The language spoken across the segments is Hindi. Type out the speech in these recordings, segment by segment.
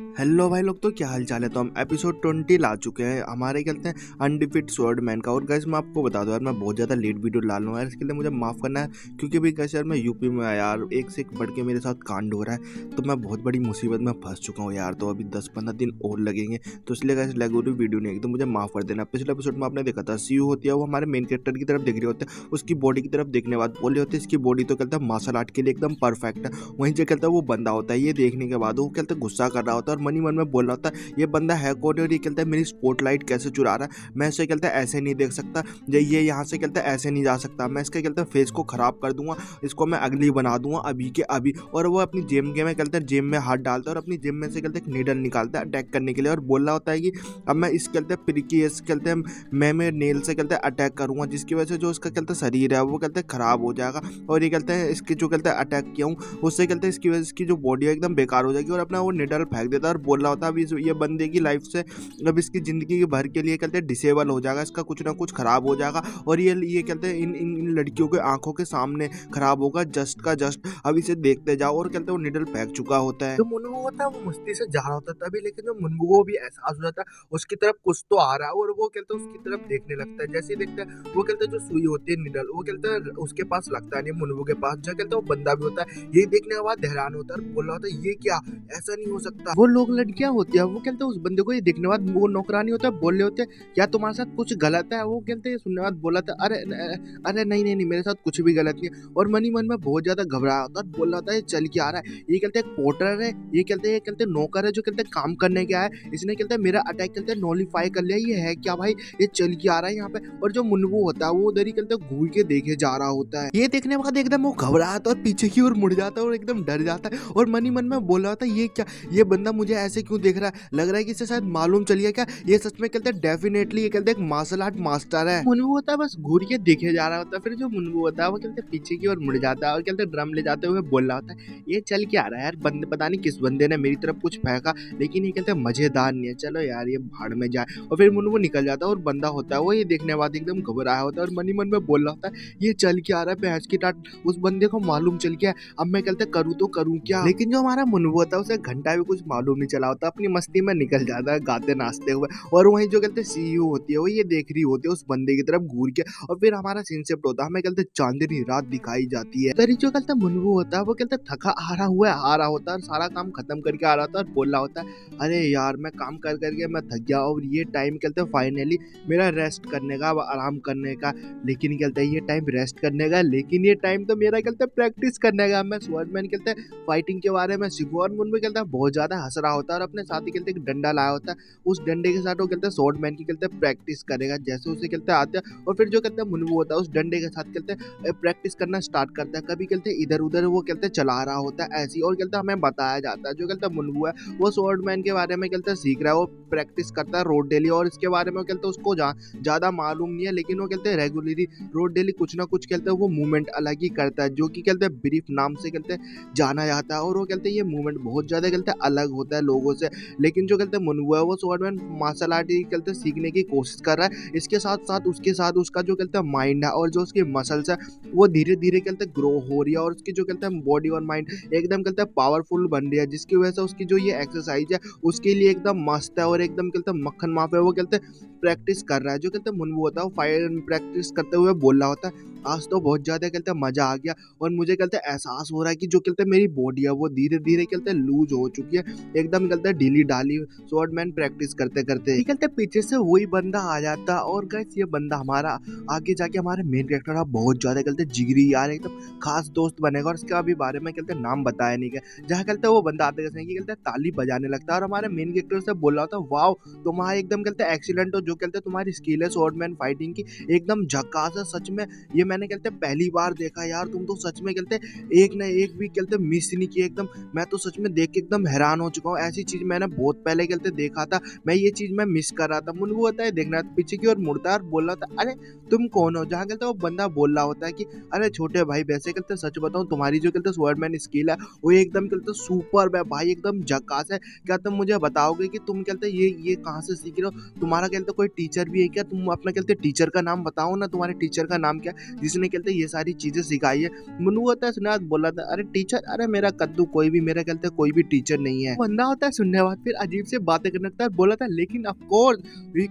हेलो भाई लोग, तो क्या हाल चाल है। तो हम एपिसोड 20 ला चुके हैं हमारे कहते हैं अनडिफिट स्वॉर्डमैन का। और गाइस मैं आपको बता दूं यार, मैं बहुत ज़्यादा लेट वीडियो ला लूँ यार, इसके लिए मुझे माफ़ करना है। क्योंकि भाई गाइस यार, मैं यूपी में आया यार, एक से एक बढ़ के मेरे साथ कांड हो रहा है। तो मैं बहुत बड़ी मुसीबत में फंस चुका हूँ यार। तो अभी 10-15 दिन और लगेंगे। तो इसलिए गाइस रेगुलर वीडियो नहीं आई, तो मुझे माफ़ कर देना। पिछले एपिसोड में आपने देखा था, सीयू होती है वो हमारे मेन कैरेक्टर की तरफ देख रहे होते हैं, उसकी बॉडी की तरफ देखने के बाद बोल रहे होते हैं इसकी बॉडी तो कहता है मार्शल आर्ट के लिए एकदम परफेक्ट है। वहीं से कहता है वो बंदा होता है, ये देखने के बाद वो कहता है गुस्सा कर रहा होता है और मन ही मन में बोल रहा होता है ये बंदा है कौन और ये कहता है मेरी स्पॉटलाइट कैसे चुरा रहा है। मैं इसे कहता है ऐसे नहीं देख सकता, ये यहाँ से कहता है ऐसे नहीं जा सकता, मैं इसके कहता है फेस को खराब कर दूंगा, इसको मैं अगली बना दूंगा अभी के अभी। और वो अपनी जेब के में कहता है जेब में हाथ डालता है और अपनी जेब में से कहते हैं एक नीडल निकालता है अटैक करने के लिए, और बोल रहा होता है कि अब मैं इस कहते हैं प्रिकी इस कहते हैं मैं नेल से कहते हैं अटैक करूंगा, जिसकी वजह से जो इसका कहते हैं शरीर है वो कहते हैं खराब हो जाएगा। और ये कहते हैं इसके जो कहते हैं अटैक किया हूँ उससे कहते हैं इसकी वजह से इसकी जो बॉडी है एकदम बेकार हो जाएगी। और अपना वो निडल फेंक देता है और बोल रहा होता है अब ये बंदे की लाइफ से अब इसकी ज़िंदगी के भर के लिए कहते हैं डिसेबल हो जाएगा, इसका कुछ ना कुछ खराब हो जाएगा। और ये कहते हैं इन लड़कियों के आंखों के सामने खराब होगा जस्ट का जस्ट। अब इसे देखते जाओ। और कहते हैं वो निडल फेंक चुका होता है। जो मुनमु होता है वो मस्ती से जा रहा होता है तभी, लेकिन जो मुनमु को भी एहसास हो जाता है उसकी तरफ कुछ तो आ रहा है। और वो कहते हैं उसकी तरफ देखने लगता है। जैसे ही देखता है वो कहते हैं जो सुई होती है निडल, वो कहते हैं उसके पास लगता नहीं, मुनमु के पास जो कहते हैं वो बंदा भी होता है। ये देखने के बाद हैरान होता है, बोल रहा होता है ये क्या, ऐसा नहीं हो सकता। वो लोग लड़कियां होती है, वो कहते हैं उस बंदे को ये देखने के बाद वो नौकरानी होता है, बोल रहे होते हैं क्या तुम्हारे साथ कुछ गलत है। वो कहते हैं सुनने के बाद बोला था अरे अरे नहीं नहीं नहीं मेरे साथ कुछ भी गलत नहीं है। और मनी मन में बहुत ज्यादा घबराया होता है, बोल रहा था ये चल के आ रहा है, ये कहते हैं पोर्टर है, ये कहते हैं नौकर है जो कहते हैं काम करने गया है, इसने कहते हैं मेरा अटैक कहते हैं नॉलीफाई कर लिया, ये है क्या भाई, ये चल के आ रहा है यहाँ पे। और जो मुन्नू होता है वो उधर ही कहते हैं घूर के देखे जा रहा होता है। ये देखने के बाद एकदम वो घबराता और पीछे की ओर मुड़ जाता है और एकदम डर जाता है। और मनी मन में बोल रहा था ये क्या, ये बंदा मुझे ऐसे क्यों देख रहा है, लग रहा है कि इसे शायद मालूम चल गया क्या, ये सच में कहते हैं डेफिनेटली ये कहते हैं एक मार्शल आर्ट मास्टर है। मुनमु होता है बस घूर के देखे जा रहा होता है। फिर जो मुनमु होता है वो कहते हैं पीछे की ओर मुड़ जाता है और कहते हैं ड्रम ले जाते हुए बोल रहा होता है ये चल के आ रहा है यार, बंदे पता नहीं किस बंदे ने मेरी तरफ कुछ फेंका, लेकिन ये कहते हैं मजेदार नहीं है, चलो यार ये भाड़ में जाए। और फिर मुनमु निकल जाता है और बंदा होता है वो ये देखने के बाद एकदम घबराया होता है और मनी मन में बोल रहा होता है ये चल के आ रहा है भैंस की टाट, उस बंदे को मालूम चल गया, अब मैं कहते करूँ तो करूँ क्या। लेकिन जो हमारा मुनमु होता है उसे घंटा भी कुछ मालूम नहीं चला होता, अपनी मस्ती में निकल जाता है गाते नाचते हुए। और वहीं जो कहते हैं सीईओ होती है वो ये देख रही होती है उस बंदे की तरफ घूर के। और फिर हमारा सीन शिफ्ट होता है, हमें कहते हैं चांदनी रात दिखाई जाती है। तरी जो कहते हैं मुनमु होता है वो कहते हैं थका आ रहा होता है और सारा काम खत्म करके आ रहा होता है और बोल रहा होता है अरे यार मैं काम कर करके मैं थक गया और ये टाइम कहते हैं फाइनली मेरा रेस्ट करने का, आराम करने का। लेकिन कहते हैं ये टाइम रेस्ट करने का, लेकिन ये टाइम तो मेरा कहते हैं प्रैक्टिस करने का, मैं स्वॉर्डमैन कहते हैं फाइटिंग के बारे में सीखूं। और मुनमु कहता है बहुत ज्यादा हंस रहा होता है और अपने साथ ही कहते हैं एक डंडा लाया होता है, उस डंडे के साथ वो कहते हैं स्वॉर्डमैन की कहते हैं प्रैक्टिस करेगा जैसे उसे कहते हैं आते हैं। और फिर जो कहते हैं मुनमु होता है उस डंडे के साथ कहते हैं प्रैक्टिस करना स्टार्ट करता है, कभी कहते हैं इधर उधर वो कहते हैं चला रहा होता है ऐसी। और कहते हैं हमें बताया जाता है जो कहते हैं मुनमु है वो स्वॉर्डमैन के बारे में कहते हैं सीख रहा है, वो प्रैक्टिस करता है रोड डेली। और इसके बारे में कहते हैं उसको ज्यादा मालूम नहीं है, लेकिन वो कहते हैं रेगुलरली रोड डेली कुछ ना कुछ कहते हैं वो मूवमेंट अलग ही करता है जो कि कहते हैं ब्रीफ नाम से कहते हैं जाना जाता है। और वो कहते हैं ये मूवमेंट बहुत ज्यादा कहते हैं अलग होता है लोगों से। लेकिन जो कहते हैं मुनमु है वो स्वॉर्डमैन मार्शल आर्ट कहते हैं सीखने की कोशिश कर रहा है, इसके साथ साथ उसका जो कहते हैं माइंड है और जो उसकी मसल्स है वो धीरे धीरे कहते हैं ग्रो हो रही है। और उसकी जो कहते हैं बॉडी और माइंड एकदम कहते हैं पावरफुल बन रही है, जिसकी वजह से उसकी जो ये एक्सरसाइज है उसके लिए एकदम मस्त है और एकदम कहते हैं मक्खन माफ है। वो कहते हैं प्रैक्टिस कर रहा है, जो कहते हैं मुनमु होता है वो फायर प्रैक्टिस करते हुए बोल रहा होता है आज तो बहुत ज्यादा कहते हैं मजा आ गया और मुझे कहते हैं एहसास हो रहा है कि जो कहते हैं मेरी बॉडी है वो धीरे धीरे कहते हैं लूज हो चुकी है, एकदम कहते हैं ढीली ढाली। स्वॉर्डमैन प्रैक्टिस करते करते कहते हैं पीछे से वही बंदा आ जाता और गाइस ये बंदा हमारा आगे जाके हमारे मेन कैरेक्टर का बहुत ज्यादा कहते हैं जिगरी यार एकदम खास दोस्त बनेगा। और इसके अभी बारे में कहते हैं नाम बताया नहीं गया, जहाँ कहते हैं वो बंदा आते कहते हैं ताली बजाने लगता है और हमारे मेन कैरेक्टर से बोल रहा था वाओ तुम्हारा एकदम कहते हैं एक्सीलेंट हो, जो कहते हैं तुम्हारी स्किल है स्वॉर्डमैन फाइटिंग की एकदम झकास है, सच में ये मैंने कहते हैं पहली बार देखा यार, तुम तो सच में कहते हैं एक ना एक भी कहते हैं मिस नहीं किया एकदम। मैं तो सच में देख के एकदम हैरान हो चुका हूँ, ऐसी चीज मैंने बहुत पहले कहते देखा था, मैं ये चीज मैं मिस कर रहा था। मुनमु होता है देखना पीछे की ओर मुड़ता है और बोल रहा था अरे तुम कौन हो, जहाँ कहते वो बंदा बोल रहा होता है कि अरे छोटे भाई वैसे कहते सच बताऊं तुम्हारी जो कहते स्वॉर्डमैन स्किल है वो एकदम कहते सुपर है भाई, एकदम झकास है, क्या तुम मुझे बताओगे कि तुम कहते ये कहाँ से सीख रहे हो, तुम्हारा कहते कोई टीचर भी है क्या, तुम अपना कहते टीचर का नाम बताओ ना, तुम्हारे टीचर का नाम क्या। जिसने कहते ये सारी चीजें सिखाई है। मुन्नू होता है सुनने बाद बोला था अरे टीचर, अरे मेरा कद्दू कोई भी, मेरा कहते कोई भी टीचर नहीं है। बंदा होता है सुनने बाद फिर अजीब से बातें करने लगता है, बोला था लेकिन ऑफ कोर्स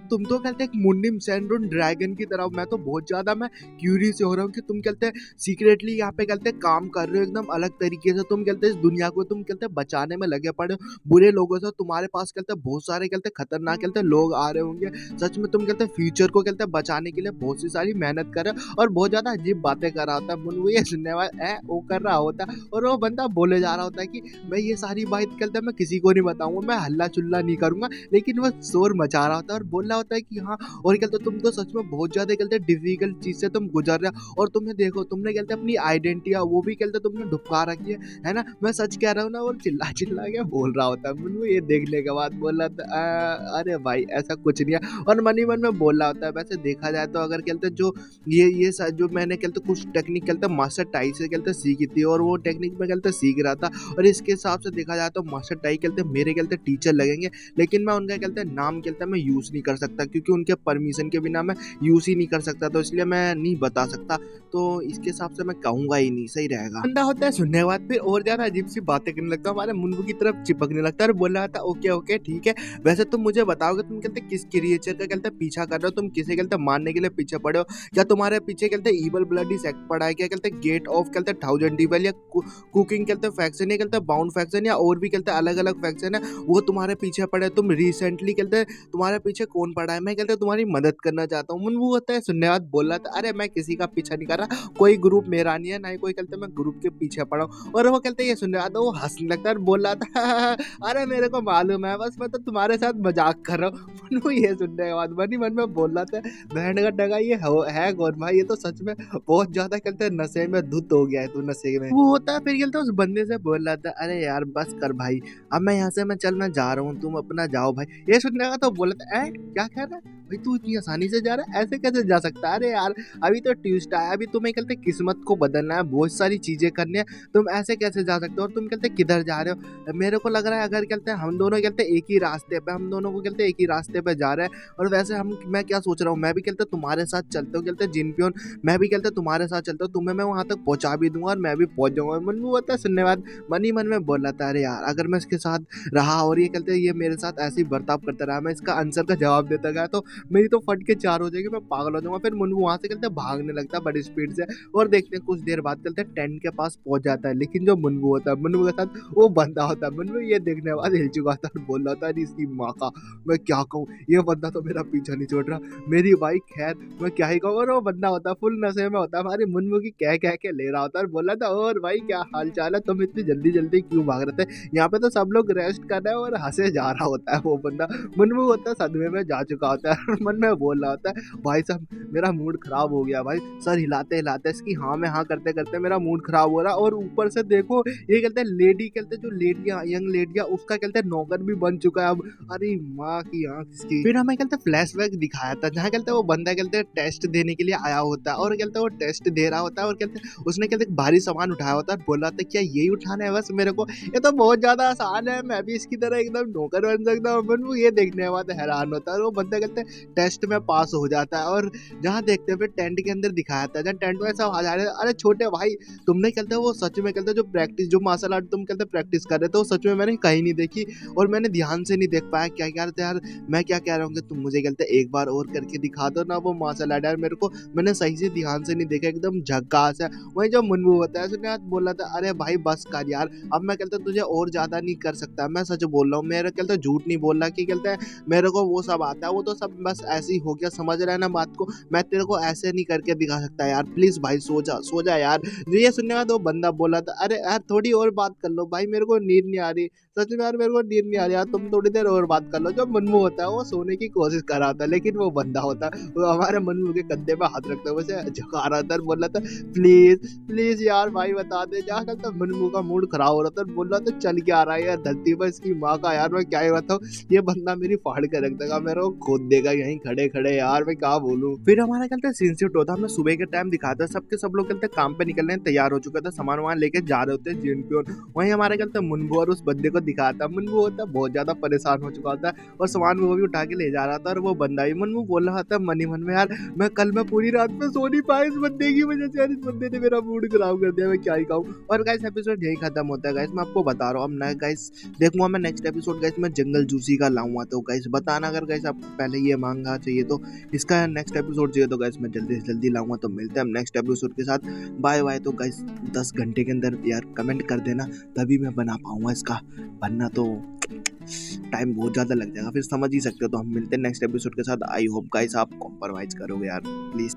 तुम तो कहते एक मुन्निम सैंड्रोन ड्रैगन की तरह, मैं तो बहुत ज्यादा मैं क्यूरियस हो रहा हूँ कि तुम कहते सीक्रेटली यहाँ पे कहते काम कर रहे हो एकदम अलग तरीके से, तुम कहते इस दुनिया को तुम कहते बचाने में लगे पड़े हो बुरे लोगों से, तुम्हारे पास कहते बहुत सारे कहते खतरनाक कहते लोग आ रहे होंगे, सच में तुम कहते फ्यूचर को कहते बचाने के लिए बहुत सी सारी मेहनत कर रहे हो और बहुत ज्यादा अजीब बातें कर रहा होता है। मुन्नू ये सुनने वाला वो कर रहा होता है और वो बंदा बोले जा रहा होता है कि मैं ये सारी बात कहते मैं किसी को नहीं बताऊंगा, मैं हल्ला चुल्ला नहीं करूंगा, लेकिन वो शोर मचा रहा होता है और बोल रहा होता है कि हाँ और कहते तुम तो सच में बहुत ज्यादा कहते डिफिकल्ट चीज से तुम गुजर रहे हो और तुम्हें देखो तुमने कहते अपनी आइडेंटिटी वो भी कहते तुमने ढुका रखी है ना, मैं सच कह रहा हूँ ना, और चिल्ला चिल्ला के बोल रहा होता है। मुन्नू ये देखने के बाद बोल रहा था अरे भाई ऐसा कुछ नहीं है, और मन ही मन में बोल रहा होता है। वैसे देखा जाए तो अगर कहते जो ये जो मैंने कहते कुछ टेक्निक कहते मास्टर टाई से कहते सीखी थी और वो टेक्निक में कहते सीख रहा था, और इसके हिसाब से देखा जाए तो मास्टर टाई कहते मेरे कहते टीचर लगेंगे, लेकिन मैं उनका कहते नाम कहते मैं यूज नहीं कर सकता क्योंकि उनके परमिशन के बिना मैं यूज ही नहीं कर सकता, तो इसलिए मैं नहीं बता सकता, तो इसके हिसाब से मैं कहूंगा ही नहीं, सही रहेगा। बंदा होता है सुनने के बाद फिर और ज्यादा अजीब सी बातें करने लगता है, हमारे मुन्नू की तरफ चिपकने लगता है और बोल रहा था ओके ओके ठीक है, वैसे तुम मुझे बताओगे तुम कहते किस क्रिएचर का कहते पीछा कर रहे हो, तुम किसे कहते मारने के लिए पीछे पड़े हो, क्या तुम्हारे पीछे कहते ईवल ब्लडी सेक्ट पड़ा है, क्या कहते गेट ऑफ कहते 1000 डीवल या कुकिंग कहते फैक्शन या कहते बाउंड फैक्शन या और भी कहते अलग अलग फैक्शन है, वो तुम्हारे पीछे पड़े, तुम रिसेंटली कहते तुम्हारे पीछे कौन पड़ा है, मैं कहते तुम्हारी मदद करना चाहता हूँ। मुन्नू होता है सुनने बाद बोल रहा था अरे मैं किसी का पीछा नहीं कर रहा, कोई ग्रुप मेरा नहीं है, ना ही कोई कहते मैं ग्रुप के पीछे पड़ा हूँ, और वो कहते ये सुनने बाद वो हंसने लगता है और बोल रहा था अरे मेरे को मालूम है, बस मैं तो तुम्हारे साथ मजाक कर रहा हूँ। मुन्नू ये सुनने के बाद मन ही मन में बोल रहा था बहन का डगा ये है कौन भाई, ये तो सच में बहुत ज्यादा कहते नशे में धुत हो गया है तू नशे में। वो होता है फिर कहते उस बंदे से बोल रहा था अरे यार बस कर भाई, अब मैं यहाँ से मैं चलना जा रहा हूँ, तुम अपना जाओ भाई। ये सुनने का तो बोला था क्या कह रहा है भाई, तू इतनी आसानी से जा रहा है, ऐसे कैसे जा सकता है, अरे यार अभी तो ट्यूसडे है, अभी तुम्हें कहते किस्मत को बदलना है, बहुत सारी चीजें करनी है, तुम ऐसे कैसे जा सकते हो, और तुम कहते किधर जा रहे हो, मेरे को लग रहा है अगर कहते हम दोनों कहते एक ही रास्ते पे, हम दोनों को कहते एक ही रास्ते पे जा रहे हैं, और वैसे मैं क्या सोच रहा हूँ, मैं भी कहते तुम्हारे साथ चलता हूँ, कहते जिन पियोन मैं भी कहते तुम्हारे साथ चलता हूँ, तुम्हें मैं वहां तक पहुंचा भी दूंगा और मैं भी पहुंच जाऊंगा। मुन्नू होता है सुनने बाद मन ही मन में बोल रहा था अरे यार अगर मैं इसके साथ रहा और ये कहते ये मेरे साथ ऐसे ही बर्ताव करता रहा, मैं इसका आंसर का जवाब देता गया तो मेरी तो फट के चार हो जाएगी, मैं पागल हो जाऊंगा। फिर मुन्नू वहां से कहते भागने लगता है बड़ी स्पीड से, और देखते हैं कुछ देर बाद कहते टेंट के पास पहुंच जाता है, लेकिन जो मुन्नू होता है मुन्नू के साथ वो बंदा होता है, मुन्नू ये देखने बाद हिल चुका था और बोल रहा था इसकी माँ का मैं क्या कहूँ, ये बंदा तो मेरा पीछा नहीं छोड़ रहा, मेरी भाई खैर मैं क्या ही कहूँ। और वो बंदा होता है फुल नशे में होता है, हमारी मुन्नू की कह के ले रहा होता है और बोला था और भाई क्या हाल चाल है, तुम इतनी जल्दी जल्दी क्यों भाग रहे थे, यहाँ पे तो सब लोग रेस्ट कर रहे हैं, और हंसे जा रहा होता है वो बंदा। मुन्नू होता है सदमे में जा चुका होता है, मन में बोल रहा होता है भाई साहब मेरा मूड खराब हो गया भाई, सर हिलाते हिलाते इसकी हाँ में हाँ करते करते मेरा मूड खराब हो रहा, और ऊपर से देखो ये कहते हैं लेडी कहते जो लेडियाँ यंग लेडियाँ उसका कहते हैं नौकर भी बन चुका है अब, अरे माँ की आँख इसकी। फिर हमें कहते फ्लैशबैक दिखाया था जहाँ कहते वो बंदा कहते टेस्ट देने के लिए आया होता है, और कहते वो टेस्ट दे रहा होता है, और कहते उसने कहते भारी सामान उठाया होता है, बोला था क्या यही उठाना है बस मेरे को, ये तो बहुत ज्यादा आसान है, मैं भी इसकी तरह एकदम नौकर बन सकता हूँ। ये देखने के बाद हैरान होता है, और वो बंदा कहते टेस्ट में पास हो जाता है, और जहाँ देखते हैं फिर टेंट के अंदर दिखाया था, जहाँ टेंट में सब आ जा रहे हैं, अरे छोटे भाई तुमने कहते वो सच में कहते जो प्रैक्टिस जो मार्शल आर्ट तुम कहते प्रैक्टिस कर रहे थे वो सच में मैंने कहीं नहीं देखी, और मैंने ध्यान से नहीं देख पाया, क्या कह रहे थे यार, मैं क्या कह रहा हूँ कि तुम मुझे कहते एक बार और करके दिखा दो ना वो मार्शल आर्ट, यार मेरे को मैंने सही से ध्यान से नहीं देखा, एकदम झक्कास है। वही जो मुन्नू होता है उसने आज बोला था अरे भाई बस कर यार, अब मैं कहता तुझे और ज्यादा नहीं कर सकता, मैं सच बोल रहा हूँ, मेरे कहते झूठ नहीं बोल रहा कि कहते मेरे को वो सब आता है, वो तो सब बस ऐसे ही हो गया, समझ रहा है ना बात को, मैं तेरे को ऐसे नहीं करके दिखा सकता यार, प्लीज भाई सो जा यार। ये सुनने का तो बंदा बोला था अरे यार थोड़ी और बात कर लो भाई, मेरे को नींद नहीं आ रही, सच में यार मेरे को नींद नहीं आ रही यार, तुम थोड़ी देर और बात कर लो। जो मुन्नू होता है वो सोने की कोशिश कर रहा था, लेकिन वो बंदा होता है वो हमारे मुन्नू के कंधे पे हाथ रखते हुए से झुका रहा था, बोल रहा था प्लीज यार भाई बता दे, क्या करता मुन्नू का मूड खराब हो रहा था, बोल रहा था चल के आ रहा है यार धरती पर इसकी माँ का, यार मैं क्या ही बताऊँ, ये बंदा मेरी फाड़ के रख देगा, मेरे को खोद देगा यहीं खड़े खड़े, यार मैं क्या बोलूँ। फिर हमारा कहते सीनसेट होता, हमने सुबह के टाइम दिखाता, सबके सब लोग कहते काम पे निकलने तैयार हो चुका था, सामान वामान लेके जा रहे होते जिन पियोन, वहीं हमारे कहते मुन्नू और उस बंदे को दिखाता, मुन्नू होता बहुत ज्यादा परेशान हो चुका होता और सामान वो भी उठा के ले जा रहा था, और वो बंदा भी मुन्नू बोल रहा था मन ही मन में यार मैं कल मैं पूरी रात में सो नहीं नहीं पाया इस बंदे की वजह से यार, इस बंदे ने मेरा मूड खराब कर दिया, मैं क्या ही कहूँ। और गाइस एपिसोड यही खत्म होता है गाइस, मैं आपको बता रहा हूँ। अब ना गाइस देखूंगा मैं नेक्स्ट एपिसोड गाइस, मैं जंगल जूसी का लाऊंगा, तो गाइस बताना अगर गाइस आपको पहले ये मांगा चाहिए तो इसका नेक्स्ट एपिसोड चाहिए तो गाइस मैं जल्दी से जल्दी लाऊंगा। तो मिलते हैं हम नेक्स्ट एपिसोड के साथ, बाय बाय। तो गाइस 10 घंटे के अंदर यार कमेंट कर देना, तभी मैं बना पाऊंगा इसका, वरना तो टाइम बहुत ज़्यादा लग जाएगा, फिर समझ ही सकते हो। तो हम मिलते हैं नेक्स्ट एपिसोड के साथ। आई होप गाइस आप कॉम्प्रोमाइज़ करोगे यार प्लीज़।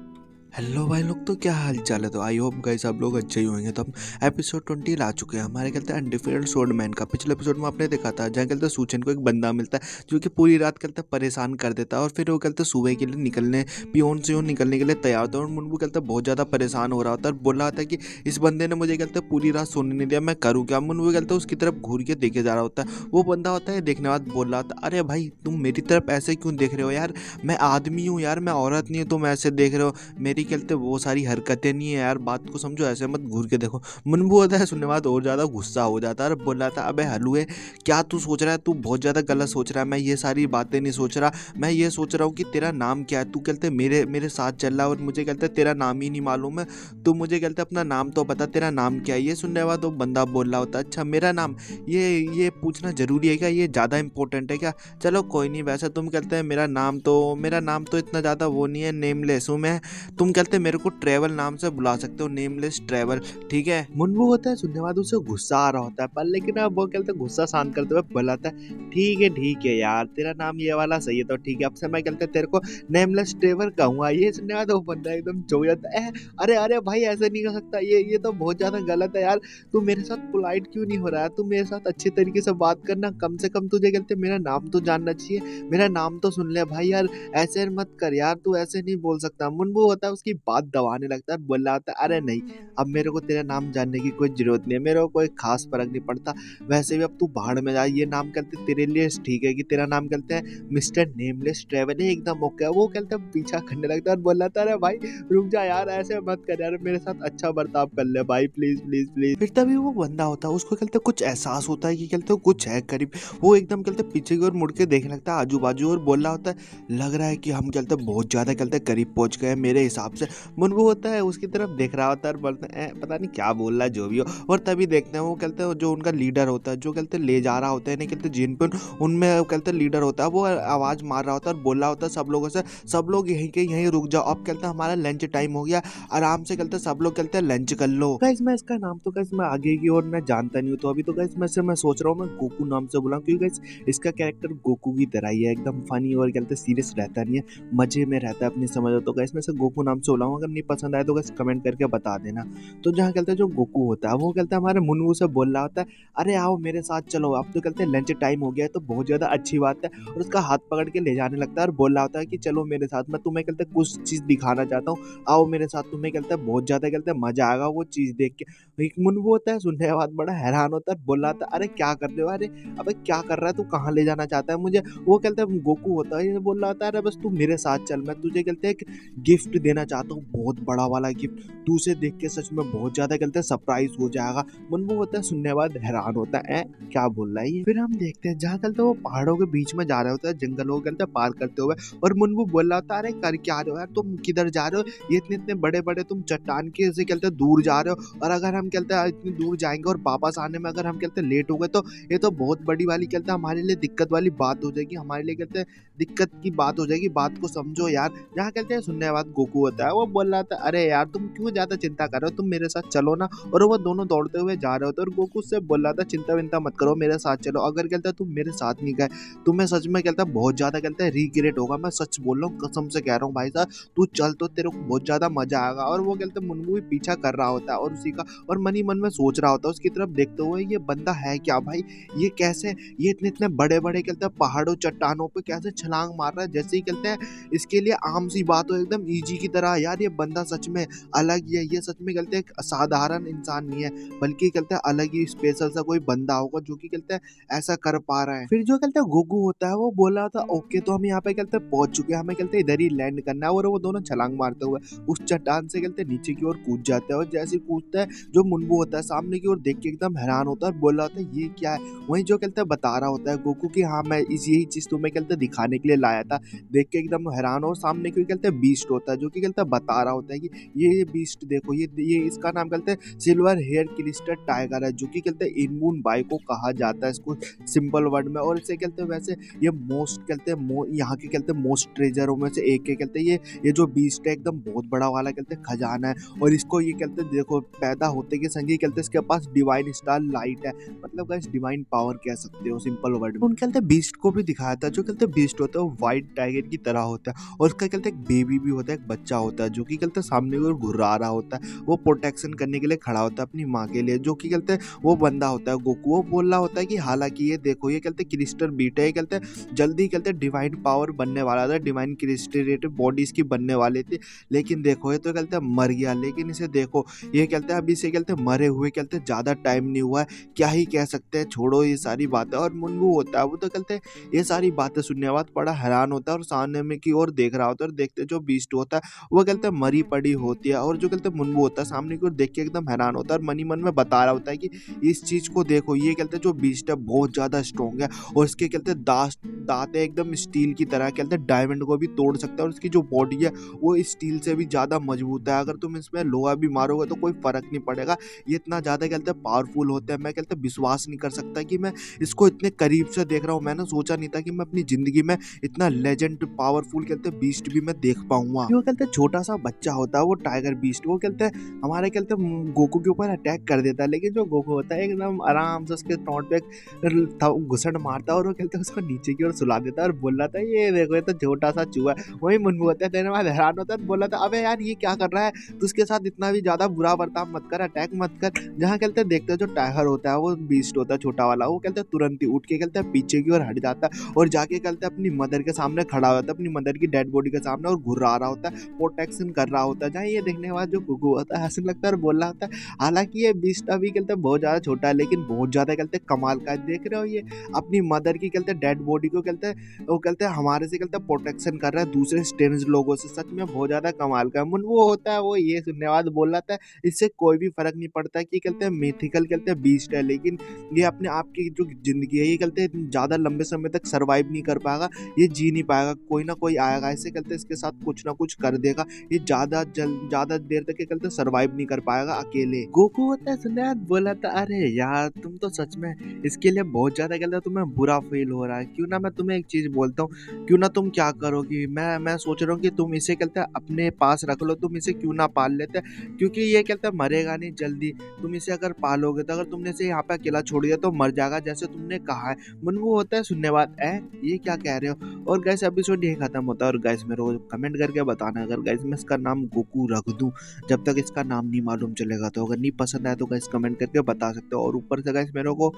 हेलो भाई लोग, तो क्या हाल चाल है? तो आई होप गाइस आप लोग अच्छे ही होंगे। तो हम एपिसोड 20 ला चुके हैं हमारे, कहते हैं अनडिफिकल्ट स्वॉर्डमैन का। पिछले एपिसोड में आपने देखा था जहाँ कहते हैं सूचन को एक बंदा मिलता है जो कि पूरी रात कहते हैं परेशान कर देता है, और फिर वो कहते हैं सुबह के लिए निकलने पियोन से निकलने के लिए तैयार होता है। और मुनमु कहते हैं बहुत ज़्यादा परेशान हो रहा होता है, बोल रहा था कि इस बंदे ने मुझे कहते हैं पूरी रात सोने नहीं दिया, मैं करूँ क्या। मुनमु कहते हैं उसकी तरफ घूर के देखे जा रहा होता है, वो बंदा होता है देखने बाद बोल रहा था, अरे भाई तुम मेरी तरफ ऐसे क्यों देख रहे हो यार, मैं आदमी हूँ यार, मैं औरत नहीं हूँ, तुम ऐसे देख रहे हो, मेरी कहते वो सारी हरकतें नहीं है यार, बात को समझो, ऐसे मत घूर के देखो। मुनमु होता है सुनने बाद और ज़्यादा गुस्सा हो जाता है और बोल रहा था, अबे हलुए क्या तू सोच रहा है, तू बहुत ज़्यादा गलत सोच रहा है, मैं ये सारी बातें नहीं सोच रहा, मैं ये सोच रहा हूँ कि तेरा नाम क्या है। तू कहते मेरे मेरे साथ चल रहा है और मुझे कहते तेरा नाम ही नहीं मालूम है, तो मुझे कहते अपना नाम तो बता, तेरा नाम क्या है। ये सुनने बाद वो बंदा बोल रहा होता है, अच्छा मेरा नाम, ये पूछना ज़रूरी है क्या, ये ज़्यादा इंपॉर्टेंट है क्या। चलो कोई नहीं, वैसे तुम कहते हैं मेरा नाम तो इतना ज़्यादा वो नहीं है, नेमलेस हूँ मैं, तुम कहते मेरे को ट्रेवल नाम से बुला सकते हो, नेमलेस ट्रेवल, ठीक है। मुनमु होता है सुनने बाद उसे गुस्सा आ रहा होता है, पर लेकिन अब वो कहते गुस्सा शांत करते हुए बुलाता है, ठीक है यार, तेरा नाम ये वाला सही है, तो ठीक है, अब से मैं कहते तेरे को नेमलेस ट्रेवल कहूँगा। ये सुनने बाद वो बंदा एकदम चौंक जाता है, अरे अरे भाई ऐसे नहीं कर सकता, ये तो बहुत ज़्यादा गलत है यार, तू मेरे साथ पोलाइट क्यों नहीं हो रहा है, तू मेरे साथ अच्छे तरीके से बात करना, कम से कम तुझे कहते मेरा नाम तो जानना चाहिए, मेरा नाम तो सुन ले भाई यार, ऐसे मत कर यार, तू ऐसे नहीं बोल सकता। मुनमु होता है उसकी बात दबाने लगता है, बोल रहा था, अरे नहीं, अब मेरे को तेरा नाम जानने की कोई जरूरत नहीं है, मेरे को कोई खास फर्क नहीं पड़ता, वैसे भी अब तू भाड़ में जा, ये नाम कहते तेरे लिए ठीक है कि तेरा नाम कहते हैं मिस्टर नेमलेस ट्रेवल है, एकदम ओके। वो कहते हैं पीछा करने लगता है और बोल रहा था, अरे भाई रुक जा यार, ऐसे मत कर यार, मेरे साथ अच्छा बर्ताव कर ले भाई, प्लीज प्लीज प्लीज। फिर तभी वो बंदा होता है, उसको कहते कुछ एहसास होता है कि कहते कुछ है करीब, वो एकदम कहते पीछे की ओर मुड़ के देखने लगता है आजू बाजू, और बोल रहा होता है, लग रहा है कि हम कहते बहुत ज्यादा कहते करीब पहुंच गए मेरे हिसाब से। मुनमु होता है उसकी तरफ देख रहा होता है और बोलते हैं, पता नहीं क्या बोल रहा है, जो भी हो। और तभी देखते हैं वो कहते हैं जो उनका लीडर होता है, जो कहते ले जा रहा होता है, नहीं कहते जिन पे उनमें कहते लीडर होता है, वो आवाज मार रहा होता है और बोल रहा होता है सब लोगों से, सब लोग यहीं के यहीं रुक जाओ, अब कहते हैं हमारा लंच टाइम हो गया, आराम से कहते सब लोग कहते हैं लंच कर लो। गाइस मैं इसका नाम तो गाइस मैं आगे की ओर मैं जानता नहीं हूँ, तो अभी तो गाइस मैं सोच रहा हूँ मैं गोकू नाम से बुलाऊं, क्योंकि गाइस इसका कैरेक्टर गोकू की तरह ही है, एकदम फनी और कहते सीरियस रहता नहीं है, मजे में रहता है अपनी समझ। तो गाइस मैं इसे गोकू नाम से बुलाऊं, अगर नहीं पसंद आए तो गाइस कमेंट करके बता देना। तो जहाँ कहते हैं जो गोकू होता है वो कहता है हमारे मुनमु से बोल रहा होता है, अरे आओ मेरे साथ चलो, अब तो कहते हैं लंच टाइम हो गया है, तो बहुत ज्यादा अच्छी बात है। और उसका हाथ पकड़ के ले जाने लगता है और बोल रहा होता है कि चलो मेरे साथ, मैं तुम्हें कहते कुछ चीज दिखाना चाहता हूँ, आओ मेरे साथ, तुम्हें कहते हैं बहुत ज्यादा कहते हैं मजा आएगा वो चीज देख के। एक मुनमु होता है सुनने के बाद बड़ा हैरान होता है, बोल रहा था, अरे क्या कर रहे हो, अरे अबे क्या कर रहा है तू, कहाँ ले जाना चाहता है मुझे। वो कहते हैं गोकू होता है, ये बोल रहा था, अरे बस तू मेरे साथ चल, मैं तुझे कहते हैं एक गिफ्ट देना चाहता हूँ, बहुत बड़ा वाला गिफ्ट, तू उसे देख के सच में बहुत ज्यादा कहते हैं सरप्राइज हो जाएगा। मुनमु होता है सुनने के बाद हैरान होता है, क्या बोल रहा है ये। फिर हम देखते हैं जहाँ कहते हैं वो पहाड़ों के बीच में जा रहे होता है, जंगलों के कहते हैं पार करते हुए, और मुनमु बोल रहा होता है, अरे कर क्या रहे हो यार, तुम किधर जा रहे हो, ये इतने इतने बड़े बड़े तुम चट्टान के से कहते हैं दूर जा रहे हो, और अगर हम कहते हैं इतनी दूर जाएंगे और वापस आने में अगर हम कहते हैं लेट हो गए, तो ये तो बहुत बड़ी वाली कहते हैं हमारे लिए दिक्कत वाली बात हो जाएगी, हमारे लिए कहते हैं दिक्कत की बात हो जाएगी, बात को समझो यार। जहाँ कहते हैं सुनने के बाद गोकू होता है, वो बोल रहा था, अरे यार तुम क्यों ज्यादा चिंता कर रहे हो, तुम मेरे साथ चलो ना। और वो दोनों दौड़ते हुए जा रहे होते, और गोकू से बोल रहा था, चिंता विंता मत करो, मेरे साथ चलो, अगर कहता तुम मेरे साथ नहीं गए, तुम्हें सच में कहता बहुत ज्यादा कहता है रिग्रेट होगा, मैं सच बोल रहा हूँ, कसम से कह रहा हूँ भाई साहब, तू चल तो तेरे को बहुत ज्यादा मजा आएगा। और वो कहते मुनमु भी पीछा कर रहा होता है और उसी का, और मन ही मन में सोच रहा होता है उसकी तरफ देखते हुए, ये बंदा है क्या भाई, ये कैसे, ये इतने इतने बड़े बड़े कहते हैं पहाड़ों चट्टानों पे कैसे छलांग मार रहा है, जैसे ही कहते हैं इसके लिए आम सी बात हो, एकदम इजी की तरह। यार ये बंदा सच में अलग ही है, ये सच में कहते हैं एक साधारण इंसान नहीं है, बल्कि कहते हैं अलग ही स्पेशल सा कोई बंदा होगा जो कि कहते हैं ऐसा कर पा रहा है। फिर जो कहते हैं गोकू होता है, वो बोल रहा था, ओके तो हम यहाँ पे कहते हैं पहुंच चुके हैं, हमें कहते हैं इधर ही लैंड करना है। और वो दोनों छलांग मारते हुए उस चट्टान से कहते हैं नीचे की ओर कूद जाते हैं, और जैसे कूदता है जो मुनमु होता है सामने की ओर देख के एकदम हैरान होता है और बोल रहा होता है ये क्या है। वहीं जो कहते हैं बता रहा होता है गोकू की, हाँ मैं यही चीज तुम्हें कहते हैं दिखाने के लिए लाया था, देख के एकदम हैरान। और सामने की कहते हैं बीस्ट होता है जो कि कहते कहते हैं बता रहा होता है कि ये बीस्ट देखो, ये इसका नाम कहते हैं सिल्वर हेयर क्रिस्टल टाइगर है, जो कि कहते हैं इनमून बाई को कहा जाता है इसको सिंपल वर्ड में। और इसे कहते हैं वैसे ये मोस्ट कहते हैं यहाँ के कहते हैं मोस्ट ट्रेजरों में से एक है। कहते हैं ये जो बीस्ट है एकदम बहुत बड़ा वाला कहते हैं खजाना है। और इसको ये कहते हैं देखो पैदा होते के संग ही कहते हैं इसके पास डिवाइन स्टार लाइट है, मतलब गाइस डिवाइन पावर कह सकते हो सिंपल वर्ड में। उन कहते हैं बीस्ट को भी दिखाया था, जो कहते हैं बीस्ट होता है वो व्हाइट टाइगर की तरह होता है, और उसका कहते हैं एक बेबी भी होता है, एक बच्चा होता है, जो कि कहते हैं सामने की ओर घुर्रा रहा होता है। वो प्रोटेक्शन करने के लिए खड़ा होता है अपनी माँ के लिए, जो कि कहते हैं वो बंदा होता है गोकू। वो बोल रहा होता है कि हालांकि ये देखो ये कहते हैं क्रिस्टल बीट है, ये कहते हैं जल्दी कहते हैं डिवाइन पावर बनने वाला था, डिवाइन क्रिस्टलेटेड बॉडी इसकी बनने वाली थी, लेकिन देखो ये तो कहते हैं मर गया। लेकिन इसे देखो ये कहते हैं अभी से कहते हैं मरे हुए कहते हैं ज्यादा टाइम नहीं हुआ है, क्या ही कह सकते हैं, छोड़ो ये सारी बातें। और मुन्नू होता है वो तो कहते हैं ये सारी बातें सुनने के बाद बड़ा हैरान होता है और सामने में की ओर देख रहा होता है, और देखते जो बीस्ट होता है वो कहते हैं मरी पड़ी होती है। और जो कहते हैं मुन्नू होता है सामने की ओर देख के एकदम हैरान होता है और मनी मन में बता रहा होता है कि इस चीज को देखो, ये कहते हैं जो बीस्ट है बहुत ज्यादा स्ट्रॉन्ग है, और इसके कहते हैं दांत एकदम स्टील की तरह, कहते हैं डायमंड को भी तोड़ सकता है, और इसकी जो बॉडी है वो स्टील से भी ज्यादा मजबूत है। अगर तुम इसमें लोहा भी मारोगे तो कोई फर्क नहीं पड़ेगा, ये इतना ज्यादा कहते हैं पावरफुल होता है। मैं कहते हैं विश्वास नहीं कर सकता कि मैं इसको इतने करीब से देख रहा हूँ। मैंने सोचा नहीं था कि मैं अपनी जिंदगी में इतना लेजेंड पावरफुल कहते हैं बीस्ट भी मैं देख पाऊंगा। वो कहते हैं छोटा सा बच्चा होता है वो टाइगर बीस्ट, वो कहते हैं हमारे कहते हैं गोकू के ऊपर अटैक कर देता है, लेकिन जो गोकू होता है एकदम आराम से उसके टोंट पे घुसड़ मारता है और वो कहते हैं उसको नीचे की ओर सुला देता है और बोल रहा था ये देखो ये तो छोटा सा चूहा है। वही मुन्नू होता है तेरे बाद हैरान होता है, बोल रहा था अबे यार ये क्या कर रहा है, तो उसके साथ इतना भी ज्यादा बुरा बर्ताव मत कर, अटैक मत कर। जहाँ कहते हैं देखते हैं जो टाइगर होता है वो बीस्ट होता है छोटा वाला, वो कहते हैं तुरंत ही उठ के कहते हैं पीछे की ओर हट जाता है और जाके कहते हैं अपनी मदर के सामने खड़ा होता है, अपनी मदर की डेड बॉडी के सामने, और घुर्रा रहा होता है, प्रोटेक्शन कर रहा होता है। जहाँ ये देखने के बाद जो कुकू होता है हंसने लगता है और बोल रहा होता है हालांकि ये बीस्ट अभी कहते हैं बहुत ज्यादा छोटा है, लेकिन बहुत ज्यादा कहते हैं कमाल का है। देख रहे हो ये अपनी मदर की कहते हैं डेड बॉडी को कहते हैं वो कहते हैं हमारे से कहते हैं प्रोटेक्शन कर रहा है दूसरे स्ट्रेंज लोगों से, सच में बहुत ज्यादा कमाल का है। वो होता है वो ये सुनने बाद बोल रहा था इससे कोई भी फर्क नहीं पड़ता कि कहते हैं मिथिकल कहते हैं बीस्ट है, लेकिन ये अपने आप की जो जिंदगी है ये कहते हैं ज्यादा लंबे समय तक सर्वाइव नहीं कर पाएगा, ये जी नहीं पाएगा, कोई ना कोई आएगा ऐसे कहते हैं इसके साथ कुछ ना कुछ कर देगा, ये ज्यादा देर तक ये कहते हैं सर्वाइव नहीं कर पाएगा अकेले। गोकू होता है सुनने बाद बोला था अरे यार तुम तो सच में इसके लिए बहुत ज्यादा कहते हैं तुम्हें बुरा फील हो रहा है, क्यों ना मैं तुम्हें एक चीज बोलता हूँ, क्यों ना तुम क्या करो कि मैं सोच रहा हूँ कि तुम इसे कहते हैं अपने पास रख लो, तुम इसे क्यों ना पाल लेते, क्योंकि ये कहते हैं मरेगा नहीं जल्दी, तुम इसे अगर पालोगे तो अगर तुमने इसे यहाँ पे अकेला छोड़ दिया तो मर जाएगा जैसे तुमने कहा है। मन वो होता है सुनने बाद ये क्या कह रहे हो। और गैस एपिसोड यही खत्म होता है, और गैस मेरे को कमेंट करके बताना अगर गैस मैं इसका नाम गोकू रख दूं, जब तक इसका नाम नहीं मालूम चलेगा, तो अगर नहीं पसंद आया तो गैस कमेंट करके बता सकते हो। और ऊपर से गैस मेरे को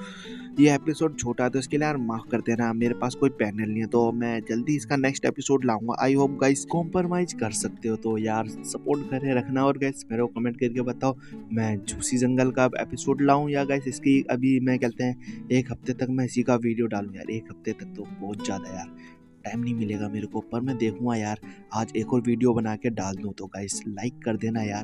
ये एपिसोड छोटा है तो इसके लिए यार माफ कर देना, मेरे पास कोई पैनल नहीं है, तो मैं जल्दी इसका नेक्स्ट एपिसोड लाऊंगा। आई होप गाइस कॉम्प्रोमाइज कर सकते हो, तो यार सपोर्ट करे रखना। और गाइस मेरे को कमेंट करके बताओ मैं जूसी जंगल का एपिसोड लाऊं या गाइस इसकी अभी मैं कहते हैं एक हफ्ते तक मैं इसी का वीडियो डालूं। यार एक हफ्ते तक तो बहुत ज़्यादा यार टाइम नहीं मिलेगा मेरे को, पर मैं देखूंगा यार आज एक और वीडियो बना के डाल दूं। तो गाइस लाइक कर देना यार।